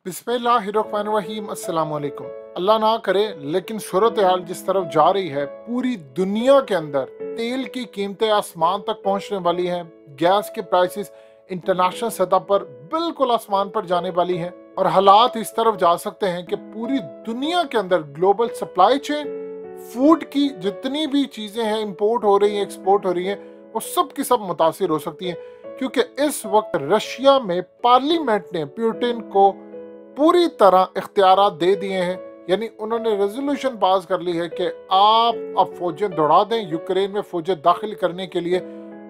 बिस्मिल्लाहिर्रहमानिर्रहीम अस्सलाम वालेकुम। अल्लाह ना करे लेकिन सूरत हाल जिस तरफ जा रही है, पूरी दुनिया के अंदर तेल की कीमतें आसमान तक पहुंचने वाली हैं। गैस के प्राइसेस इंटरनेशनल सतह पर बिल्कुल आसमान पर जाने वाली हैं और हालात इस तरफ जा सकते हैं कि पूरी दुनिया के अंदर ग्लोबल सप्लाई चेन, फूड की जितनी भी चीज़ें हैं इंपोर्ट हो रही हैं, एक्सपोर्ट हो रही हैं, वो सब की सब मुतासिर हो सकती हैं। क्योंकि इस वक्त रशिया में पार्लियामेंट ने पुतिन को पूरी तरह इख्तियारात दे दिए हैं। यानी उन्होंने रेजोल्यूशन पास कर ली है कि आप अब फौजें दौड़ा दें। यूक्रेन में फौजें दाखिल करने के लिए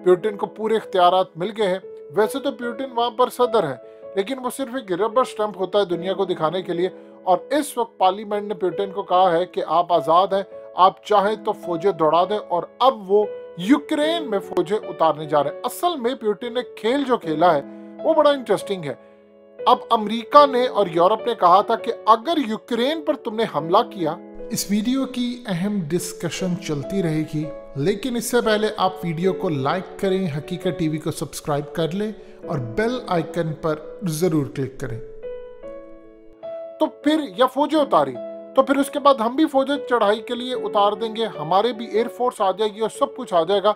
पुतिन को पूरे इख्तियारात मिल गए हैं। वैसे तो पुतिन वहाँ पर सदर है, लेकिन वो सिर्फ एक रबर स्टंप होता है दुनिया को दिखाने के लिए। और इस वक्त पार्लियामेंट ने पुतिन को कहा है कि आप आज़ाद हैं, आप चाहें तो फौजें दौड़ा दें। और अब वो यूक्रेन में फौजें उतारने जा रहे हैं। असल में पुतिन ने खेल जो खेला है वो बड़ा इंटरेस्टिंग है। अब अमेरिका ने और यूरोप ने कहा था कि अगर यूक्रेन पर तुमने हमला किया, इस वीडियो की अहम डिस्कशन चलती रहेगी, लेकिन इससे पहले आप वीडियो को लाइक करें, हकीकत टीवी को सब्सक्राइब कर लें और बेल आइकन पर जरूर क्लिक करें। तो फिर या फौजें उतारी तो फिर उसके बाद हम भी फौजें चढ़ाई के लिए उतार देंगे, हमारे भी एयरफोर्स आ जाएगी और सब कुछ आ जाएगा।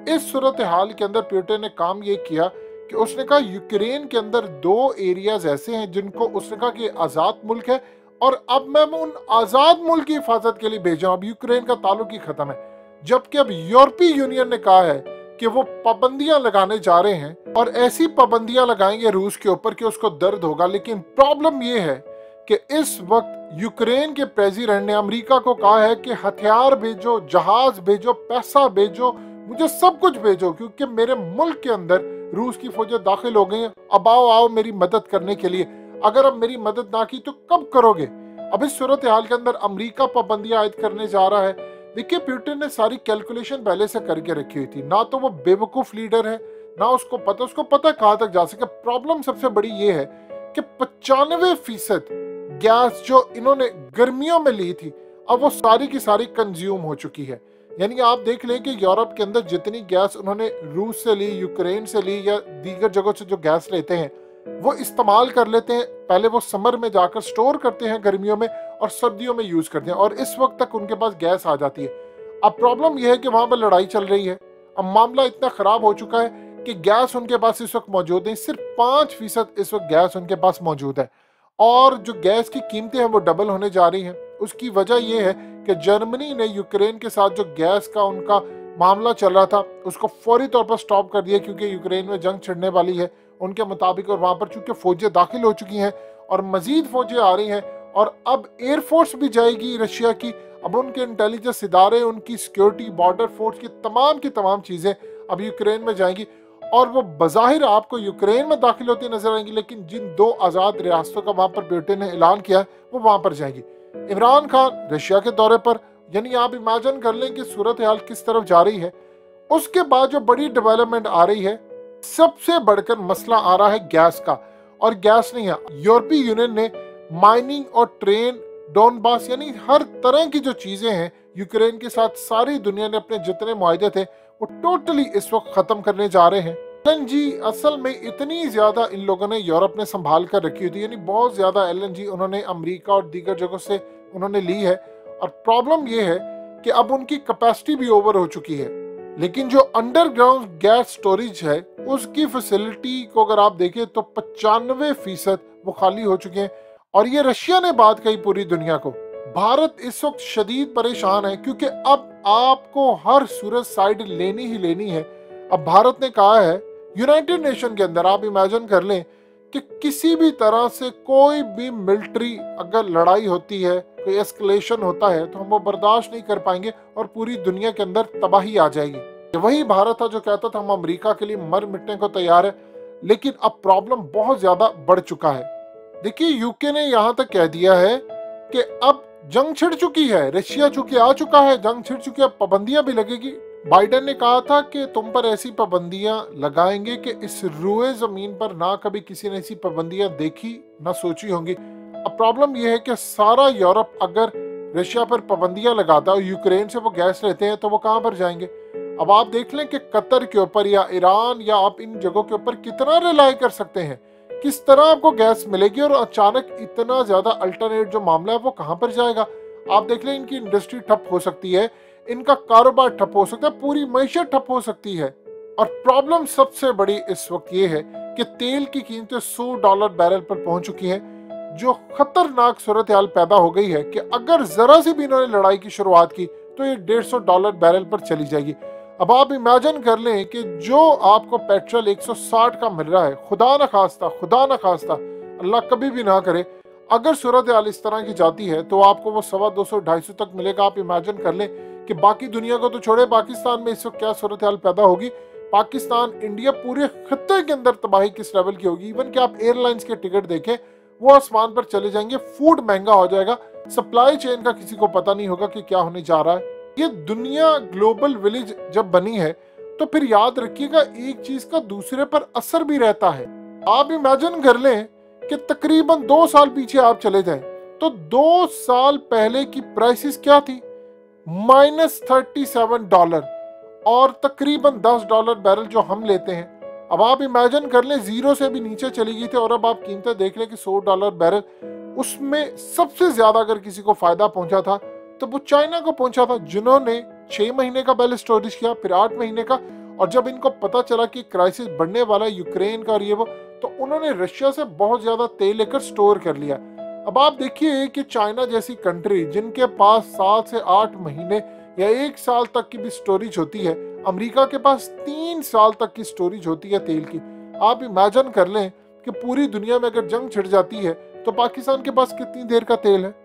इस सूरत हाल के अंदर पुतिन ने काम ये किया कि उसने कहा यूक्रेन के अंदर 2 एरियाज ऐसे हैं जिनको उसने कहा कि आज़ाद मुल्क है और अब मैं उन आज़ाद मुल्क की हिफाजत के लिए भेजा हूं। अब यूक्रेन का ताल्लुक ही खत्म है। जबकि अब यूरोपीय यूनियन ने कहा है कि वो पाबंदियां लगाने जा रहे हैं और ऐसी पाबंदियां लगाएंगे रूस के ऊपर कि उसको दर्द होगा। लेकिन प्रॉब्लम ये है कि इस वक्त यूक्रेन के प्रेसिडेंट ने अमेरिका को कहा है कि हथियार भेजो, जहाज भेजो, पैसा भेजो, मुझे सब कुछ भेजो, क्योंकि मेरे मुल्क के अंदर रूस की फौजें दाखिल हो गई हैं। अब आओ मेरी मदद करने के लिए। अगर अब मेरी मदद ना की तो कब करोगे? अब इस सूरत हाल के अंदर अमेरिका पाबंदियां आयद करने जा रहा है। देखिए, पुतिन ने सारी कैलकुलेशन पहले से करके रखी हुई थी। ना तो वो बेवकूफ लीडर है, ना उसको पता कहाँ तक जा सके। प्रॉब्लम सबसे बड़ी ये है कि 95% गैस जो इन्होंने गर्मियों में ली थी, अब वो सारी की सारी कंज्यूम हो चुकी है। यानी आप देख लें कि यूरोप के अंदर जितनी गैस उन्होंने रूस से ली, यूक्रेन से ली या दीगर जगहों से जो गैस लेते हैं वो इस्तेमाल कर लेते हैं। पहले वो समर में जाकर स्टोर करते हैं गर्मियों में और सर्दियों में यूज करते हैं और इस वक्त तक उनके पास गैस आ जाती है। अब प्रॉब्लम यह है कि वहां पर लड़ाई चल रही है। अब मामला इतना खराब हो चुका है कि गैस उनके पास इस वक्त मौजूद नहीं। सिर्फ 5% इस वक्त गैस उनके पास मौजूद है और जो गैस की कीमतें हैं वो डबल होने जा रही हैं। उसकी वजह यह है कि जर्मनी ने यूक्रेन के साथ जो गैस का उनका मामला चल रहा था उसको फौरी तौर पर स्टॉप कर दिया, क्योंकि यूक्रेन में जंग छिड़ने वाली है उनके मुताबिक। और वहां पर चूंकि फौजें दाखिल हो चुकी हैं और मजीद फौजें आ रही हैं और अब एयरफोर्स भी जाएगी रशिया की। अब उनके इंटेलिजेंस इदारे, उनकी सिक्योरिटी, बॉर्डर फोर्स की तमाम चीजें अब यूक्रेन में जाएंगी और वो बज़ाहिर आपको यूक्रेन में दाखिल होती नजर आएंगी, लेकिन जिन 2 आज़ाद रियासतों का वहां पर पुतिन ने ऐलान किया है वो वहां पर जाएंगी। इमरान खान रशिया के दौरे पर, यानी आप इमेजिन कर लें कि सूरत हाल किस तरफ जा रही है। उसके बाद जो बड़ी डेवलपमेंट आ रही है, सबसे बढ़कर मसला आ रहा है गैस का। और गैस नहीं है, यूरोपीय यूनियन ने माइनिंग और ट्रेन, डोनबास, यानी हर तरह की जो चीजें हैं यूक्रेन के साथ सारी दुनिया ने अपने जितने मुआहदे थे वो टोटली इस वक्त खत्म करने जा रहे हैं। एलएनजी असल में इतनी ज्यादा इन लोगों ने, यूरोप ने संभाल कर रखी हुई थी, यानी बहुत ज्यादा एलएनजी उन्होंने अमेरिका और दीगर जगहों से उन्होंने ली है। और प्रॉब्लम यह है कि अब उनकी कैपेसिटी भी ओवर हो चुकी है। लेकिन जो अंडरग्राउंड गैस स्टोरेज है उसकी फैसिलिटी को अगर आप देखें तो 95% वो खाली हो चुके हैं। और ये रशिया ने बात कही पूरी दुनिया को। भारत इस वक्त शदीद परेशान है क्योंकि अब आपको हर सूरत साइड लेनी ही लेनी है। अब भारत ने कहा है यूनाइटेड नेशन के अंदर, आप इमेजिन कर लें कि किसी भी तरह से कोई भी मिलिट्री अगर लड़ाई होती है, कोई एस्केलेशन होता है, तो हम वो बर्दाश्त नहीं कर पाएंगे और पूरी दुनिया के अंदर तबाही आ जाएगी। वही भारत था जो कहता था हम अमेरिका के लिए मर मिटने को तैयार है। लेकिन अब प्रॉब्लम बहुत ज्यादा बढ़ चुका है। देखिए, यूके ने यहां तक कह दिया है कि अब जंग छिड़ चुकी है, रशिया चूंकि आ चुका है, जंग छिड़ चुकी है, पाबंदियां भी लगेगी। बाइडेन ने कहा था कि तुम पर ऐसी पाबंदियां लगाएंगे कि इस रुए जमीन पर ना कभी किसी ने ऐसी पाबंदियां देखी ना सोची होंगी। अब प्रॉब्लम यह है कि सारा यूरोप अगर रशिया पर पाबंदियां लगाता है और यूक्रेन से वो गैस लेते हैं तो वो कहां पर जाएंगे? अब आप देख लें कि कतर के ऊपर या ईरान या आप इन जगहों के ऊपर कितना रिलाई कर सकते हैं किस तरह आपको गैस मिलेगी और अचानक इतना ज्यादा अल्टरनेट जो मामला है वो कहां पर जाएगा। आप देख लें, इनकी इंडस्ट्री ठप हो सकती है, इनका कारोबार ठप हो सकता है, पूरी मईशत ठप हो सकती है। और प्रॉब्लम सबसे बड़ी इस वक्त ये है कि तेल की कीमतें $100 बैरल पर पहुंच चुकी हैं, जो खतरनाक सूरत हाल पैदा हो गई है कि अगर जरा सी भी इन्होंने लड़ाई की शुरुआत की तो ये $150 बैरल पर चली जाएगी। अब आप इमेजिन कर लें कि जो आपको पेट्रोल 160 का मिल रहा है, खुदा न खास्ता अल्लाह कभी भी ना करे, अगर सूरत हाल इस तरह की जाती है तो आपको वो 250-250 तक मिलेगा। आप इमेजिन कर लें कि बाकी दुनिया को तो छोड़े, पाकिस्तान में इस वक्त क्या सूरत हाल पैदा होगी। पाकिस्तान, इंडिया, पूरे खत्ते के अंदर तबाही किस लेवल की होगी। इवन कि आप एयरलाइंस के टिकट देखें, वो आसमान पर चले जाएंगे, फूड महंगा हो जाएगा, सप्लाई चेन का किसी को पता नहीं होगा कि क्या होने जा रहा है। ये दुनिया ग्लोबल विलेज जब बनी है तो फिर याद रखिएगा एक चीज का दूसरे पर असर भी रहता है। आप इमेजिन कर लें कि तकरीबन 2 साल पीछे आप चले जाएं तो 2 साल पहले की प्राइसेस क्या थी, -$37 और तकरीबन $10 बैरल जो हम लेते हैं। अब आप इमेजिन कर लें, जीरो से भी नीचे चली गई थी और अब आप कीमतें देख लें कि $100 बैरल। उसमें सबसे ज्यादा अगर किसी को फायदा पहुंचा था तो वो चाइना को पहुंचा था, जिन्होंने 6 महीने का बैलेंस स्टोरेज किया, फिर 8 महीने का, और जब इनको पता चला कि क्राइसिस बढ़ने वाला है यूक्रेन का और ये वो, तो उन्होंने रशिया से बहुत ज्यादा तेल लेकर स्टोर कर लिया। अब आप देखिए कि चाइना जैसी कंट्री जिनके पास 7 से 8 महीने या 1 साल तक की भी स्टोरेज होती है, अमेरिका के पास 3 साल तक की स्टोरेज होती है तेल की। आप इमेजिन कर लें कि पूरी दुनिया में अगर जंग छिड़ जाती है तो पाकिस्तान के पास कितनी देर का तेल है।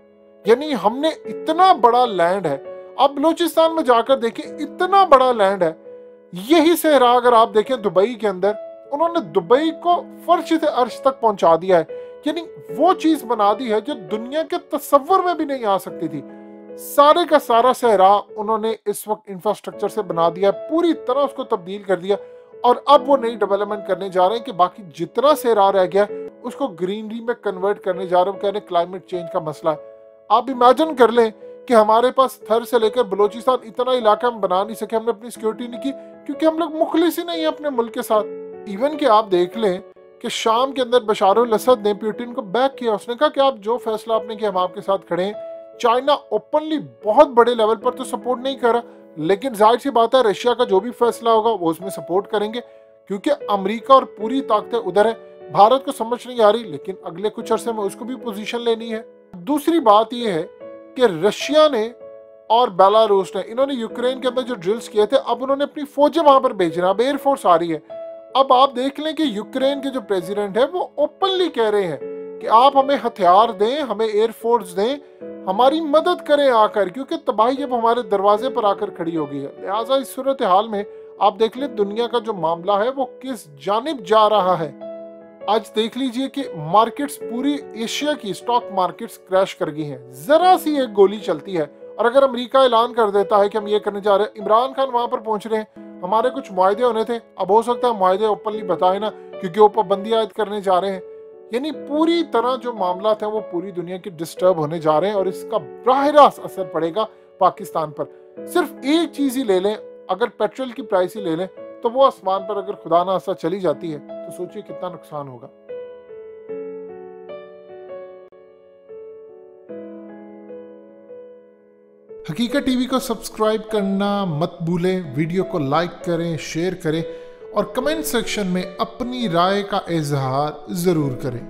यानी हमने इतना बड़ा लैंड है, आप बलूचिस्तान में जाकर देखें, इतना बड़ा लैंड है। यही सहरा अगर आप देखें दुबई के अंदर, उन्होंने दुबई को फर्श से अर्श तक पहुंचा दिया है। यानी वो चीज बना दी है जो दुनिया के तस्वर में भी नहीं आ सकती थी। सारे का सारा सहरा उन्होंने इस वक्त इंफ्रास्ट्रक्चर से बना दिया, पूरी तरह उसको तब्दील कर दिया। और अब वो नई डेवलपमेंट करने जा रहे हैं कि बाकी जितना सहरा रह गया उसको ग्रीनरी में कन्वर्ट करने जा रहे हैं। कह रहे क्लाइमेट चेंज का मसला है। आप इमेजिन कर लें कि हमारे पास थर से लेकर बलूचिस्तान इतना इलाका हम बना नहीं सके, हमने अपनी सिक्योरिटी नहीं की क्योंकि हम लोग मुखलिस ही नहीं है अपने मुल्क के साथ। इवन कि आप देख लें कि शाम के अंदर बशार अल असद ने पुतिन को बैक किया, उसने कहा कि आप जो फैसला आपने किया हम आपके साथ खड़े हैं। चाइना ओपनली बहुत बड़े लेवल पर तो सपोर्ट नहीं कर रहा, लेकिन जाहिर सी बात है रशिया का जो भी फैसला होगा वो उसमें सपोर्ट करेंगे क्योंकि अमेरिका और पूरी ताकतें उधर है। भारत को समझ नहीं आ रही, लेकिन अगले कुछ अरसे में उसको भी पोजीशन लेनी है। दूसरी बात यह है कि रशिया ने और बेलारूस ने, इन्होंने यूक्रेन के अंदर जो ड्रिल्स किए थे, अब उन्होंने अपनी फौजें वहां पर भेजना, अब एयरफोर्स आ रही है। अब आप देख लें कि यूक्रेन के जो प्रेसिडेंट है वो ओपनली कह रहे हैं कि आप हमें हथियार दें, हमें एयरफोर्स दें, हमारी मदद करें आकर, क्योंकि तबाही अब हमारे दरवाजे पर आकर खड़ी हो गई है। लिहाजा इस सूरत हाल में आप देख लें दुनिया का जो मामला है वो किस जानिब जा रहा है। आज देख लीजिए कि मार्केट्स, पूरी एशिया की स्टॉक मार्केट्स क्रैश कर गई हैं। जरा सी एक गोली चलती है और अगर अमेरिका ऐलान कर देता है कि हम ये करने जा रहे हैं, इमरान खान वहां पर पहुंच रहे हैं, हमारे कुछ मुआहदे होने थे, अब हो सकता है मुआहदे ओपनली बताए ना क्योंकि वो पाबंदी आयद करने जा रहे हैं। यानी पूरी तरह जो मामला थे वो पूरी दुनिया की डिस्टर्ब होने जा रहे हैं और इसका बराह रास्त असर पड़ेगा पाकिस्तान पर। सिर्फ एक चीज ही ले लें, अगर पेट्रोल की प्राइस ही ले लें तो वो आसमान पर अगर खुदा ना खास्ता चली जाती है तो सोचिए कितना नुकसान होगा। हकीकत टीवी को सब्सक्राइब करना मत भूलें, वीडियो को लाइक करें, शेयर करें और कमेंट सेक्शन में अपनी राय का इजहार जरूर करें।